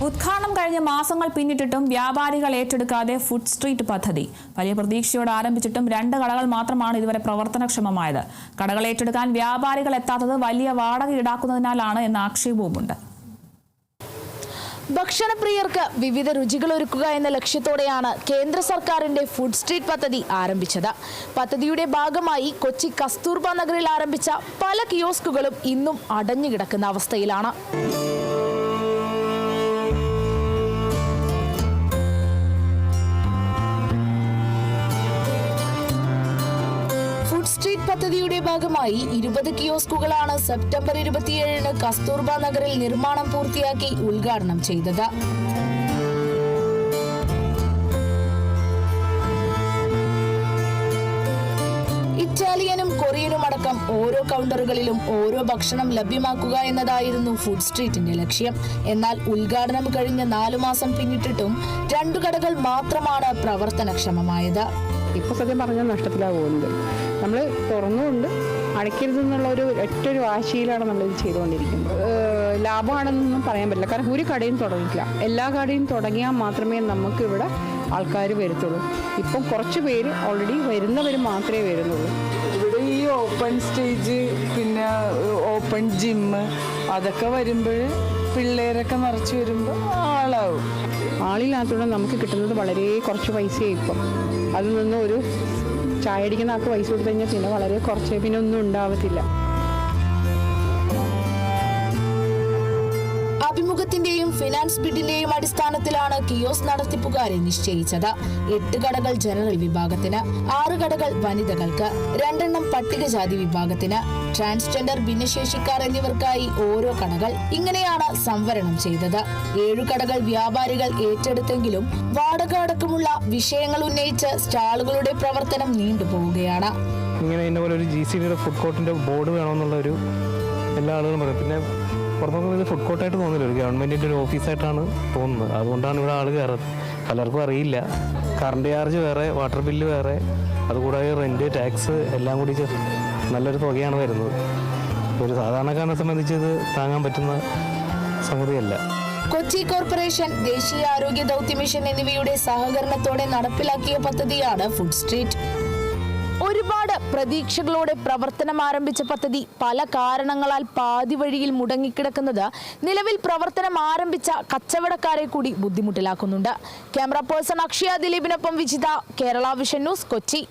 ഉദ്ഘാടനം കഴിഞ്ഞ മാസങ്ങൾ പിന്നിട്ടിട്ടും വ്യാപാരികൾ ഏറ്റെടുക്കാതെ ഫുഡ് സ്ട്രീറ്റ് പദ്ധതി വലിയ പ്രതീക്ഷയോടെ ആരംഭിച്ചിട്ടും 2 കടകൾ മാത്രമാണ് ഇതുവരെ പ്രവർത്തനക്ഷമമായത്. കടകൾ ഏറ്റെടുക്കാൻ വ്യാപാരികൾ എത്താത്തത് വലിയ വാടക ഈടാക്കുന്നതിനാലാണ് എന്ന ആക്ഷേപവുമുണ്ട്. ഭക്ഷണപ്രിയർക്ക് വിവിധ രുചികൾ ഒരുക്കുക എന്ന ലക്ഷ്യത്തോടെയാണ് കേന്ദ്ര സർക്കാരിന്റെ ഫുഡ് സ്ട്രീറ്റ് പദ്ധതി ആരംഭിച്ചത്. പദ്ധതിയുടെ ഭാഗമായി കൊച്ചി കസ്തൂർബ നഗറിൽ ആരംഭിച്ച പല കിയോസ്കുകളും ഇന്നും അടഞ്ഞുകിടക്കുന്ന അവസ്ഥയിലാണ്. ഫുഡ് സ്ട്രീറ്റ് പദ്ധതിയുടെ ഭാഗമായി 20 കിയോസ്കുകളാണ് സെപ്റ്റംബർ 27-ന് കസ്തൂർബ നഗറിൽ നിർമ്മാണം പൂർത്തിയാക്കി ഉദ്ഘാടനം ചെയ്തത്. ഇറ്റാലിയനും കൊറിയനും അടക്കം ഓരോ കൗണ്ടറുകളിലും ഓരോ ഭക്ഷണം ലഭ്യമാക്കുക എന്നതായിരുന്നു ഫുഡ് സ്ട്രീറ്റിന്റെ ലക്ഷ്യം. എന്നാൽ ഉദ്ഘാടനം കഴിഞ്ഞ 4 മാസം പിന്നിട്ടിട്ടും 2 കടകൾ മാത്രമാണ് പ്രവർത്തനക്ഷമമായത്. ഇപ്പോൾ സത്യം പറഞ്ഞാൽ നഷ്ടത്തിലാണ് പോകുന്നത്. നമ്മൾ തുറന്നുകൊണ്ട് അടയ്ക്കരുതെന്നുള്ള ഒറ്റൊരു വാശിയിലാണ് നമ്മളിത് ചെയ്തുകൊണ്ടിരിക്കുന്നത്. ലാഭമാണെന്നൊന്നും പറയാൻ പറ്റില്ല. കാരണം ഒരു കടയും തുടങ്ങിയില്ല. എല്ലാ കടയും തുടങ്ങിയാൽ മാത്രമേ നമുക്കിവിടെ ആൾക്കാർ വരത്തുള്ളൂ. ഇപ്പം കുറച്ച് പേര് ഓൾറെഡി വരുന്നവർ മാത്രമേ വരുന്നുള്ളൂ. ഇവിടെ ഈ ഓപ്പൺ സ്റ്റേജ് പിന്നെ ഓപ്പൺ ജിമ്മ് അതൊക്കെ വരുമ്പോൾ പിള്ളേരൊക്കെ നിറച്ച് വരുമ്പോൾ ആളാവും. ആളില്ലാത്തതുകൊണ്ട് നമുക്ക് കിട്ടുന്നത് വളരെ കുറച്ച് പൈസയായി. ഇപ്പം അതിൽ നിന്ന് ഒരു ചായ അടിക്കുന്ന ആൾക്ക് പൈസ കൊടുത്തു കഴിഞ്ഞാൽ പിന്നെ വളരെ കുറച്ചേ പിന്നെ ഒന്നും ഉണ്ടാവത്തില്ല. അഭിമുഖത്തിന്റെയും ഫിനാൻസ് ബിഡിന്റെയും അടിസ്ഥാനത്തിലാണ് കിയോസ് നടത്തിപ്പുകാരെ നിശ്ചയിച്ചത്. 8 കടകൾ ജനറൽ വിഭാഗത്തിന്, 6 കടകൾ വനിതകൾക്ക്, 2 പട്ടികജാതി വിഭാഗത്തിന്, ട്രാൻസ്ജെൻഡർ ഭിന്നശേഷിക്കാർ എന്നിവർക്കായി ഓരോ കടകൾ. ഇങ്ങനെയാണ് സംവരണം ചെയ്തത്. 7 കടകൾ വ്യാപാരികൾ ഏറ്റെടുത്തെങ്കിലും വാടക അടക്കമുള്ള വിഷയങ്ങൾ ഉന്നയിച്ച് സ്റ്റാളുകളുടെ പ്രവർത്തനം നീണ്ടുപോവുകയാണ്. ഇങ്ങനെ ഇന്നപോലെ ഒരു GCDയുടെ ഫുഡ് കോർട്ടിന്റെ ബോർഡ് വേണമെന്നുള്ള എല്ലാ ആളുകളും പറയും. പിന്നെ പുറത്തുനിന്ന് ഇത് ഫുഡ് കോർട്ടായിട്ട് തോന്നില്ല, ഒരു ഗവൺമെൻറ്റിൻ്റെ ഒരു ഓഫീസായിട്ടാണ് തോന്നുന്നത്. അതുകൊണ്ടാണ് ഇവിടെ ആൾ കയറുന്നത്. പലർക്കും അറിയില്ല. കറണ്ട് ചാർജ് വേറെ, വാട്ടർ ബില്ല് വേറെ, അതുകൂടാതെ റെൻറ്റ്, ടാക്സ് എല്ലാം കൂടി നല്ലൊരു തുകയാണ് വരുന്നത്. ഒരു സാധാരണക്കാരനെ സംബന്ധിച്ച് ഇത് താങ്ങാൻ പറ്റുന്ന സംഗതിയല്ല. കൊച്ചി കോർപ്പറേഷൻ, ദേശീയ ആരോഗ്യ ദൗത്യ മിഷൻ എന്നിവയുടെ സഹകരണത്തോടെ നടപ്പിലാക്കിയ പദ്ധതിയാണ് ഫുഡ് സ്ട്രീറ്റ്. ഒരുപാട് പ്രതീക്ഷകളോടെ പ്രവർത്തനം ആരംഭിച്ച പദ്ധതി പല കാരണങ്ങളാൽ പാതി വഴിയിൽ മുടങ്ങിക്കിടക്കുന്നത് നിലവിൽ പ്രവർത്തനം ആരംഭിച്ച കച്ചവടക്കാരെ കൂടി ബുദ്ധിമുട്ടിലാക്കുന്നുണ്ട്. ക്യാമറ പേഴ്സൺ അക്ഷയ ദിലീപിനൊപ്പം വിജിത, കേരള വിഷൻ ന്യൂസ്, കൊച്ചി.